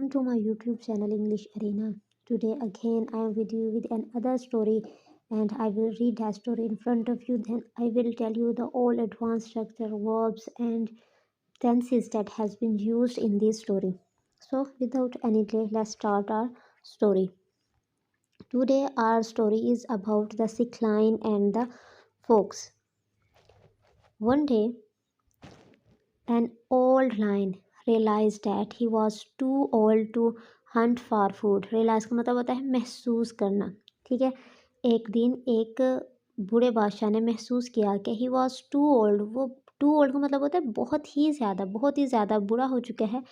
Welcome to my YouTube channel English Arena. Today again I am with you with another story and I will read that story in front of you. Then I will tell you the all advanced structure, verbs and tenses that has been used in this story. So without any delay, let's start our story. Today our story is about the sick lion and the fox. One day an old lion realized that he was too old to hunt for food. realize का मतलब होता है महसूस करना. ठीक है. एक दिन एक बूढ़े बादशाह ने महसूस किया कि ही वॉज टू ओल्ड. वो टू ओल्ड का मतलब होता है बहुत ही ज़्यादा बूढ़ा हो चुका है.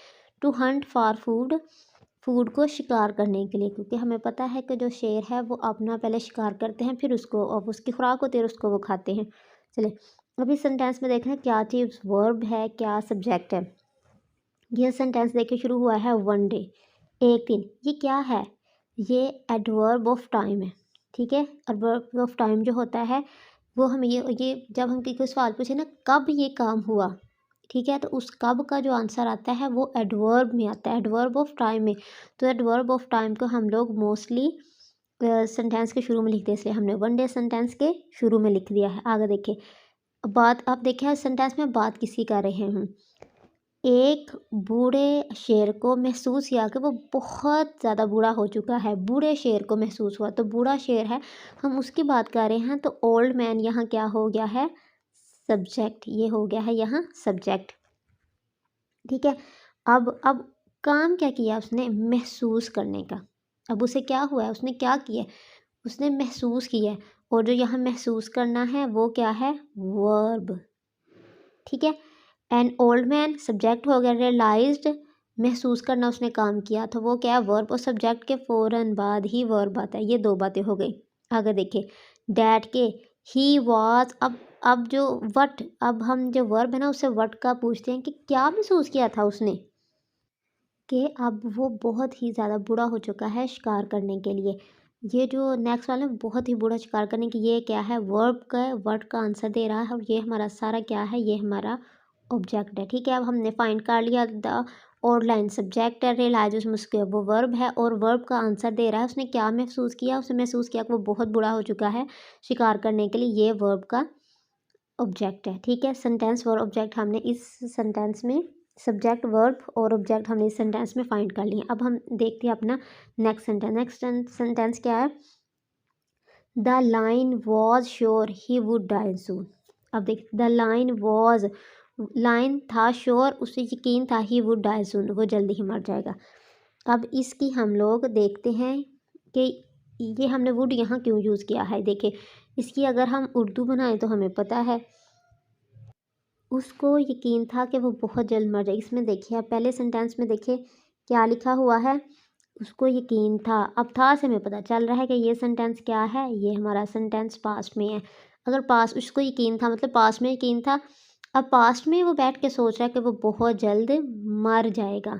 टू हंट फॉर फूड को शिकार करने के लिए, क्योंकि हमें पता है कि जो शेर है वो अपना पहले शिकार करते हैं, फिर उसको और उसकी खुराक होती है उसको वो खाते हैं. चले अभी सेंटेंस में देख रहे हैं क्या चीज़ वर्ब है क्या सब्जेक्ट है. यह सेंटेंस देखिए शुरू हुआ है वन डे, एक दिन. ये क्या है? ये एडवर्ब ऑफ टाइम है. ठीक है. एडवर्ब ऑफ टाइम जो होता है वो हमें ये जब हम कोई सवाल पूछे ना कब ये काम हुआ, ठीक है, तो उस कब का जो आंसर आता है वो एडवर्ब में आता है, एडवर्ब ऑफ टाइम में. तो एडवर्ब ऑफ टाइम को हम लोग मोस्टली सेंटेंस के शुरू में लिखते हैं, इसलिए हमने वन डे सेंटेंस के शुरू में लिख दिया है. आगे देखिए बात. आप देखिए सेंटेंस में बात किसी कर रहे हैं. एक बूढ़े शेर को महसूस किया कि वो बहुत ज़्यादा बूढ़ा हो चुका है. बूढ़े शेर को महसूस हुआ, तो बूढ़ा शेर है हम उसकी बात कर रहे हैं. तो ओल्ड मैन यहाँ क्या हो गया है? सब्जेक्ट. ये हो गया है यहाँ सब्जेक्ट. ठीक है. अब काम क्या किया उसने? महसूस करने का. अब उसे क्या हुआ है? उसने क्या किया? उसने महसूस किया है. और जो यहाँ महसूस करना है वो क्या है? वर्ब. ठीक है. एन ओल्ड मैन सब्जेक्ट हो गया. रियलाइज्ड महसूस करना उसने काम किया, तो वो क्या है? वर्ब. और सब्जेक्ट के फ़ौरन बाद ही वर्ब आता है. ये दो बातें हो गई. आगे देखिए डैट के ही वॉज. अब जो वट, अब हम जो वर्ब है ना उससे वट का पूछते हैं कि क्या महसूस किया था उसने, कि अब वो बहुत ही ज़्यादा बूढ़ा हो चुका है शिकार करने के लिए. ये जो नेक्स्ट वाला है बहुत ही बूढ़ा शिकार करने की, ये क्या है? वर्ब का वर्ड का आंसर दे रहा है. और ये हमारा सारा क्या है? ये हमारा ऑब्जेक्ट है. ठीक है. अब हमने फाइंड कर लिया द और लाइन सब्जेक्ट है. रियलाइज उसमें उसके वो वर्ब है और वर्ब का आंसर दे रहा है. उसने क्या महसूस किया? उसने महसूस किया कि वो बहुत बूढ़ा हो चुका है शिकार करने के लिए. ये वर्ब का ऑब्जेक्ट है. ठीक है. सेंटेंस वर्ब ऑब्जेक्ट हमने इस सेंटेंस में, सब्जेक्ट वर्ब और ऑब्जेक्ट हमने इस सेंटेंस में फाइंड कर लिए. अब हम देखते हैं अपना नेक्स्ट सेंटेंस. नेक्स्ट सेंटेंस क्या है? The line was sure he would die soon. अब देख द लाइन वॉज, लाइन था, श्योर उसे यकीन था, ही वुड डाई सून वो जल्दी ही मर जाएगा. अब इसकी हम लोग देखते हैं कि ये हमने वुड यहाँ क्यों यूज़ किया है. देखिए इसकी अगर हम उर्दू बनाएं तो हमें पता है उसको यकीन था कि वो बहुत जल्द मर जाएगी. इसमें देखिए आप पहले सेंटेंस में देखिए क्या लिखा हुआ है. उसको यकीन था. अब था से हमें पता चल रहा है कि ये सेंटेंस क्या है? ये हमारा सेंटेंस पास्ट में है. अगर पास्ट उसको यकीन था मतलब पास्ट में यकीन था. अब पास्ट में वो बैठ के सोच रहा है कि वो बहुत जल्द मर जाएगा.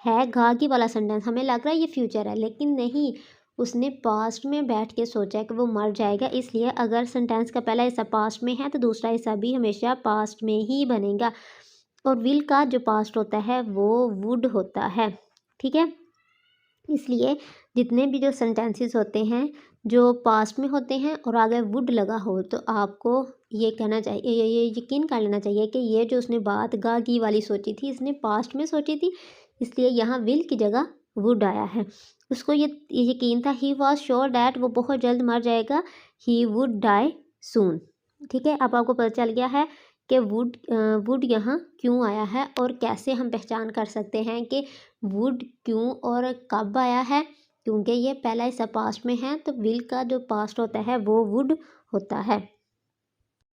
है घागी वाला सेंटेंस. हमें लग रहा है ये फ्यूचर है, लेकिन नहीं, उसने पास्ट में बैठ के सोचा है कि वो मर जाएगा. इसलिए अगर सेंटेंस का पहला हिस्सा पास्ट में है तो दूसरा हिस्सा भी हमेशा पास्ट में ही बनेगा. और विल का जो पास्ट होता है वो वुड होता है. ठीक है. इसलिए जितने भी जो सेंटेंसेस होते हैं जो पास्ट में होते हैं और आगे वुड लगा हो तो आपको ये कहना चाहिए, ये यकीन कर लेना चाहिए कि ये जो उसने बात गागी वाली सोची थी इसने पास्ट में सोची थी, इसलिए यहाँ विल की जगह वुड आया है. उसको ये यकीन था, ही वॉज श्योर डैट वो बहुत जल्द मर जाएगा, ही वुड डाई सून. ठीक है. अब आपको पता चल गया है कि वुड यहाँ क्यों आया है और कैसे हम पहचान कर सकते हैं कि वुड क्यों और कब आया है. क्योंकि ये पहला हिस्सा पास्ट में है तो विल का जो पास्ट होता है वो वुड होता है.